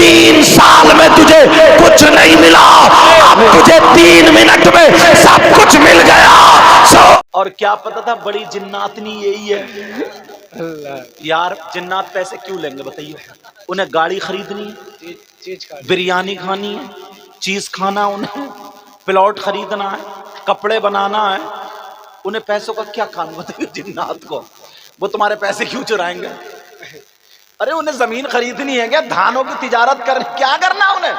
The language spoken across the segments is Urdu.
3 سال میں تجھے کچھ نہیں ملا، اب تجھے 3 منٹ میں سب کچھ مل گیا۔ اور کیا پتا تھا بڑی جناتنی یہی ہے یار۔ جنات پیسے کیوں لیں گے بتائیے؟ انہیں گاڑی خریدنی ہے، بریانی کھانی ہے، چیز کھانا، انہیں پلاٹ خریدنا ہے، کپڑے بنانا ہے، انہیں پیسوں کا کیا کام بتائیے جنات کو؟ وہ تمہارے پیسے کیوں چرائیں گے؟ ارے انہیں زمین خریدنی ہے، کیا دھانوں کی تجارت کرنی، کیا کرنا انہیں؟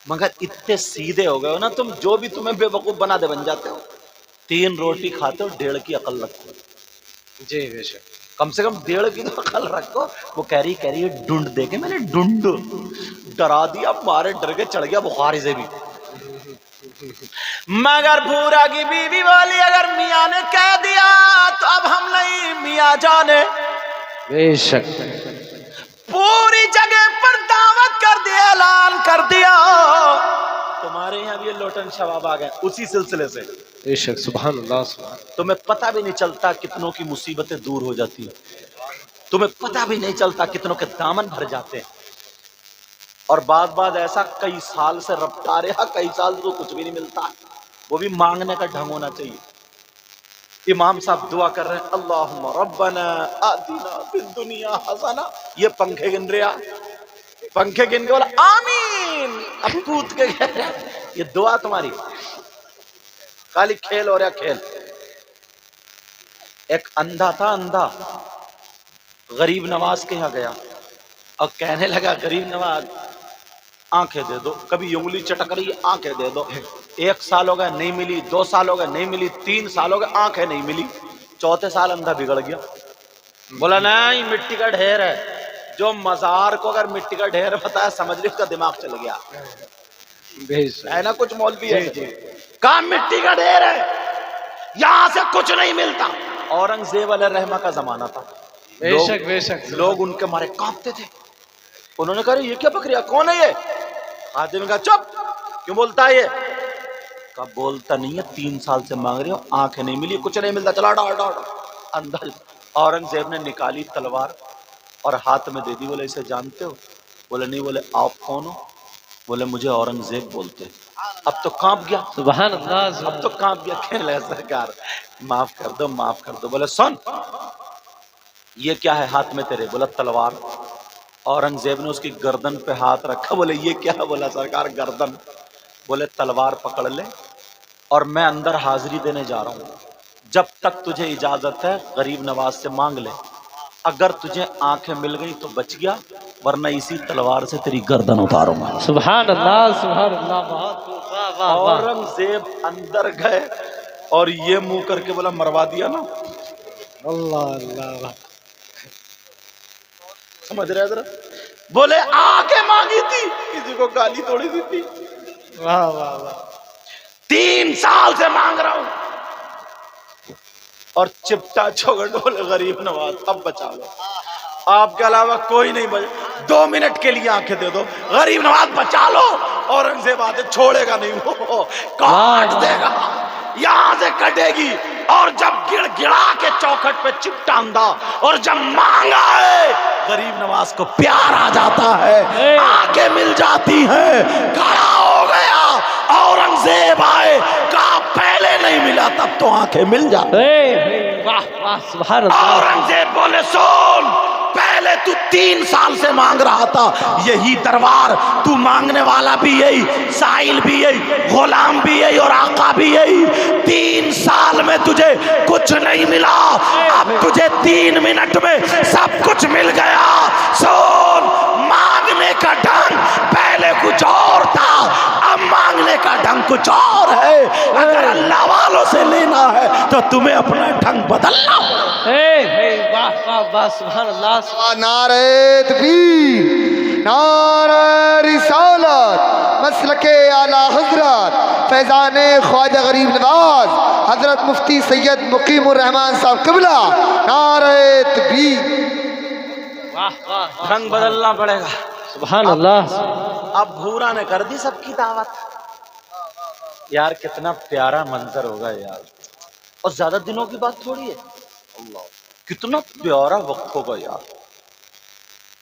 مگر اتنے سیدھے ہو گئے ہو نا تم، جو بھی تمہیں بے وقوف بنا دے بن جاتے ہو۔ 3 روٹی کھاتے ہو، 1.5 کی عقل رکھو جی بے شک، کم سے کم 1.5 کی تو عقل رکھو۔ وہ کہہ رہی ہے ڈونڈ دے کے، میں نے ڈونڈ ڈرا دیا، مارے ڈر کے چڑھ گیا بخاری سے بھی۔ مگر بھورا کی بیوی بولی اگر میاں نے کہہ دیا تو اب ہم نہیں میاں جانے، بے شک، پوری جگہ پر دعوت کر دیا، اعلان کر دیا۔ تمہارے یہاں بھی یہ لوٹن شباب آ گئے اسی سلسلے سے، بے شک، سبحان اللہ، سبحان تمہیں پتہ بھی نہیں چلتا کتنوں کی مصیبتیں دور ہو جاتی ہیں، تمہیں پتہ بھی نہیں چلتا کتنوں کے دامن بھر جاتے ہیں۔ اور بعد ایسا کئی سال سے ربطہ رہا، کئی سال سے تو کچھ بھی نہیں ملتا، وہ بھی مانگنے کا ڈھنگ ہونا چاہیے۔ امام صاحب دعا کر رہے ہیں اللہم ربنا آتنا فی الدنیا حسنہ، یہ پنکھے گن رہا، پنکھے گن کے بولا آمین، اب کود کے گئے، یہ دعا تمہاری خالی کھیل ہو رہا کھیل۔ ایک اندھا تھا، اندھا غریب نواز کے یہاں گیا اور کہنے لگا غریب نواز آنکھیں دے دو، کبھی انگلی چٹک رہی ہے آنکھیں دے دو، 1 سال ہو گئے نہیں ملی، 2 سال ہو گئے نہیں ملی، 3 سال ہو گئے آنکھیں نہیں ملی، 4تھے سال اندھا بگڑ گیا، بولا نہیں مٹی کا ڈھیر ہے، جو مزار کو اگر مٹی کا ڈھیر بتایا سمجھ لی اس کا دماغ چل گیا بے شک، ہے نا، کچھ مولوی ہے کہاں مٹی کا ڈھیر ہے، یہاں سے کچھ نہیں ملتا۔ اورنگزیب علیہ الرحمہ کا زمانہ تھا، بے شک، بے شک، لوگ ان کے مارے کانپتے تھے۔ انہوں نے کہا یہ کیا بکریا، کون ہے یہ؟ خادم نے کہا چپ، کیوں بولتا ہے یہ؟ کہا بولتا نہیں ہے، 3 سال سے مانگ رہی ہوں، آنکھیں نہیں ملی، کچھ نہیں ملتا، چلا ڈاؤ ڈاؤ اندر۔ اورنگزیب نے نکالی تلوار اور ہاتھ میں دے دی، بولے اسے جانتے ہو؟ بولے نہیں، بولے آپ کون ہو؟ بولے مجھے اورنگزیب بولتے۔ اب تو کانپ گیا، سبحان اللہ، اب تو کانپ گیا، کہنے لگا سرکار معاف کر دو معاف کر دو۔ بولے سن یہ کیا ہے ہاتھ میں تیرے؟ بولا تلوار۔ اورنگزیب نے اس کی گردن پہ ہاتھ رکھا، بولے یہ کیا ہے؟ بولا سرکار گردن۔ بولے تلوار پکڑ لے اور میں اندر حاضری دینے جا رہا ہوں، جب تک تجھے اجازت ہے غریب نواز سے مانگ لے، اگر تجھے آنکھیں مل گئی تو بچ گیا، ورنہ اسی تلوار سے تیری گردن اتاروں گا۔ سبحان اللہ، سبحان اللہ، بہت واہ واہ واہ، اورنگزیب اندر گئے اور یہ منہ کر کے بولا مروا دیا نا، اللہ اللہ، سمجھ رہے ذرا؟ بولے آنکھیں مانگی تھی، کسی کو گالی تھوڑی دی تھی، واہ واہ واہ، 3 سال سے مانگ رہا ہوں۔ اور چپٹا چوگڈول غریب نواز اب بچا لو، آپ کے علاوہ کوئی نہیں بچا، 2 منٹ کے لیے آنکھیں دے دو، غریب نواز بچا لو، اورنگزیب آتے چھوڑے گا نہیں، وہ کاٹ دے گا، یہاں سے کٹے گی۔ اور جب گڑ گڑا کے چوکھٹ پہ چپٹا اندھا، اور جب مانگا ہے غریب نواز کو پیار آ جاتا ہے، آنکھیں مل جاتی ہیں، کھڑا ہو گیا، اورنگزیب آئے، کہا پہلے نہیں ملا تب تو آنکھیں مل جاتی۔ واہ واہ، سبحان اللہ، اورنگزیب بولے سن، پہلے تو 3 سال سے مانگ رہا تھا، یہی دربار، تو مانگنے والا بھی یہی، سائل بھی یہی، غلام بھی یہی اور آقا بھی یہی، 3 سال میں تجھے کچھ نہیں ملا، اب تجھے 3 منٹ میں سب کچھ مل گیا۔ سن، مانگنے کا ڈھنگ پہلے کچھ اور تھا، اب مانگنے کا ڈھنگ کچھ اور ہے، اگر اللہ والوں سے لینا ہے تو تمہیں اپنا ڈھنگ بدلنا ہوگا۔ واہ واہ واہ، سبحان اللہ، نعرہ تکبیر، نعرہ رسالت، مسلک اعلی حضرت فیضان خواجہ غریب نواز حضرت مفتی سید مقیم الرحمان صاحب قبلہ، نعرہ تکبیر۔ واہ واہ، ڈھنگ بدلنا پڑے گا۔ سبحان اللہ، اب بھورا نے کر دی سب کی دعوت، یار کتنا پیارا منظر ہوگا یار، اور زیادہ دنوں کی بات تھوڑی ہے، اللہ کتنا پیارا وقت ہوگا یار۔